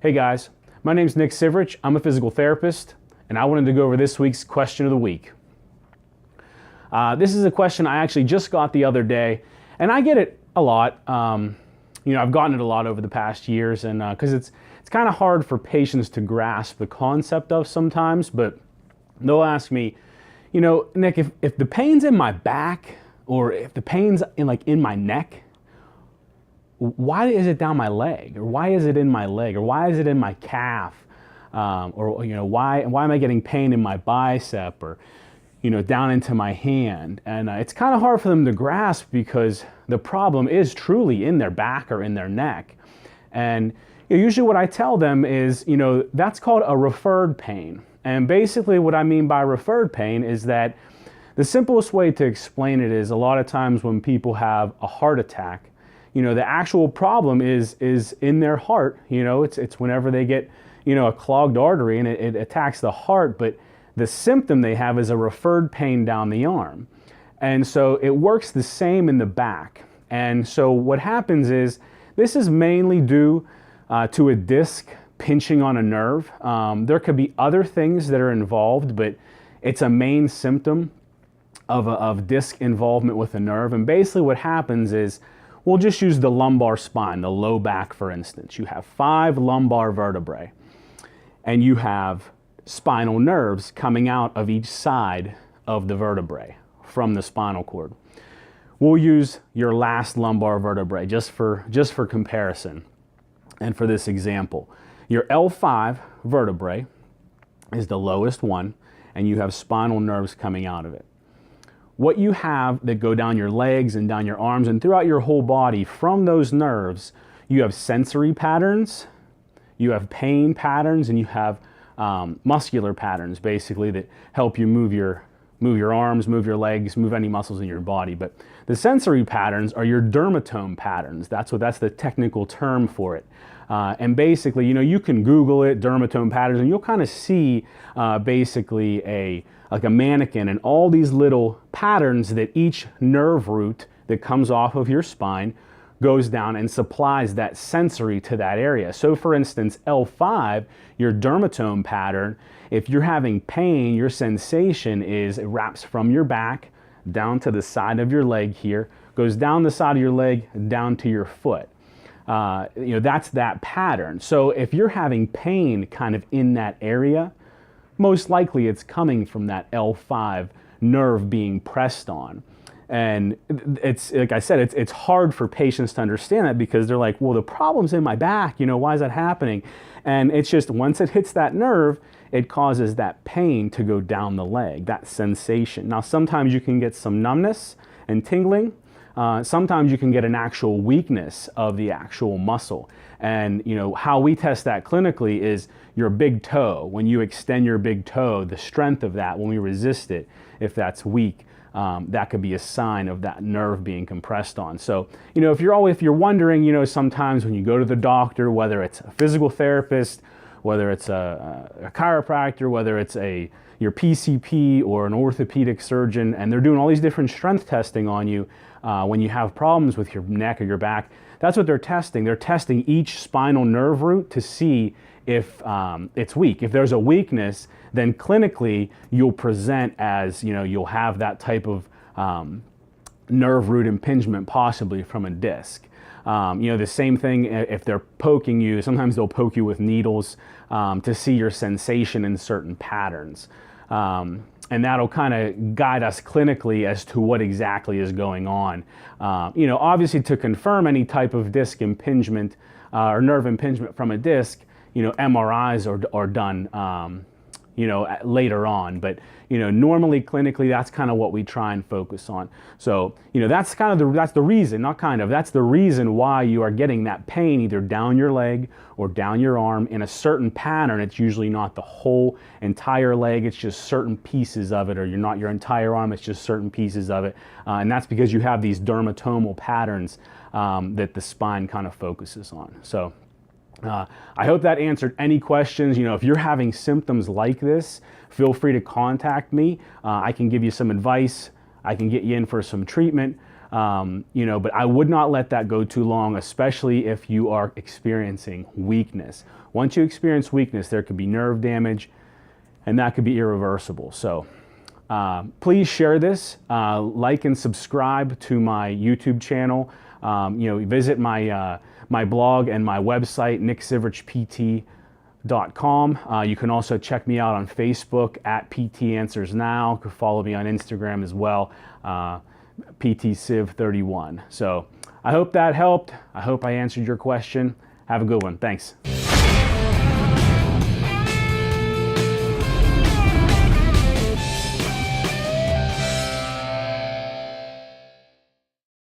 Hey guys, my name's Nick Sivrich. I'm a physical therapist, and I wanted to go over this week's question of the week. This is a question I actually just got the other day, and I get it a lot. I've gotten it a lot over the past years, and because it's kind of hard for patients to grasp the concept of sometimes, but they'll ask me, Nick, if the pain's in my back, or if the pain's in my neck, why is it down my leg, or why is it in my leg, or why is it in my calf, why am I getting pain in my bicep, or down into my hand? And it's kind of hard for them to grasp because the problem is truly in their back or in their neck. And usually what I tell them is, that's called a referred pain. And basically what I mean by referred pain is that the simplest way to explain it is a lot of times when people have a heart attack, the actual problem is in their heart. It's whenever they get, a clogged artery and it attacks the heart, but the symptom they have is a referred pain down the arm. And so it works the same in the back. And so what happens is this is mainly due to a disc pinching on a nerve. There could be other things that are involved, but it's a main symptom of disc involvement with a nerve. And basically what happens is, we'll just use the lumbar spine, the low back for instance. You have 5 lumbar vertebrae, and you have spinal nerves coming out of each side of the vertebrae from the spinal cord. We'll use your last lumbar vertebrae just for comparison and for this example. Your L5 vertebrae is the lowest one, and you have spinal nerves coming out of it. What you have that go down your legs and down your arms and throughout your whole body from those nerves, you have sensory patterns, you have pain patterns, and you have muscular patterns basically that help you move your arms, move your legs, move any muscles in your body. But the sensory patterns are your dermatome patterns. That's the technical term for it. And basically, you can Google it, dermatome patterns, and you'll kind of see basically a mannequin and all these little patterns that each nerve root that comes off of your spine goes down and supplies that sensory to that area. So for instance, L5, your dermatome pattern, if you're having pain, your sensation is it wraps from your back down to the side of your leg here, goes down the side of your leg, down to your foot. That's that pattern. So if you're having pain kind of in that area, most likely it's coming from that L5 nerve being pressed on. And it's, like I said, it's hard for patients to understand that because they're like, well, the problem's in my back, why is that happening? And it's just once it hits that nerve, it causes that pain to go down the leg, that sensation. Now, sometimes you can get some numbness and tingling. Sometimes you can get an actual weakness of the actual muscle. And how we test that clinically is your big toe. When you extend your big toe, the strength of that, when we resist it, if that's weak, that could be a sign of that nerve being compressed on. So, if you're wondering, sometimes when you go to the doctor, whether it's a physical therapist, whether it's a chiropractor, whether it's your PCP or an orthopedic surgeon, and they're doing all these different strength testing on you when you have problems with your neck or your back, that's what they're testing. They're testing each spinal nerve root to see if it's weak. If there's a weakness, then clinically you'll present as, you'll have that type of nerve root impingement possibly from a disc. The same thing if they're poking you, sometimes they'll poke you with needles to see your sensation in certain patterns. And that'll kind of guide us clinically as to what exactly is going on. Obviously to confirm any type of disc impingement or nerve impingement from a disc, MRIs are done, later on. But, normally clinically, that's kind of what we try and focus on. So, that's the reason why you are getting that pain either down your leg or down your arm in a certain pattern. It's usually not the whole entire leg, it's just certain pieces of it, or you're not your entire arm, it's just certain pieces of it. And that's because you have these dermatomal patterns that the spine kind of focuses on. So, I hope that answered any questions. If you're having symptoms like this, feel free to contact me. I can give you some advice. I can get you in for some treatment. But I would not let that go too long, especially if you are experiencing weakness. Once you experience weakness, there could be nerve damage, and that could be irreversible. So please share this, like and subscribe to my YouTube channel. Visit my blog and my website, nicksiverichpt.com. You can also check me out on Facebook at PT Answers Now. You can follow me on Instagram as well, PTCiv31. So I hope that helped. I hope I answered your question. Have a good one. Thanks.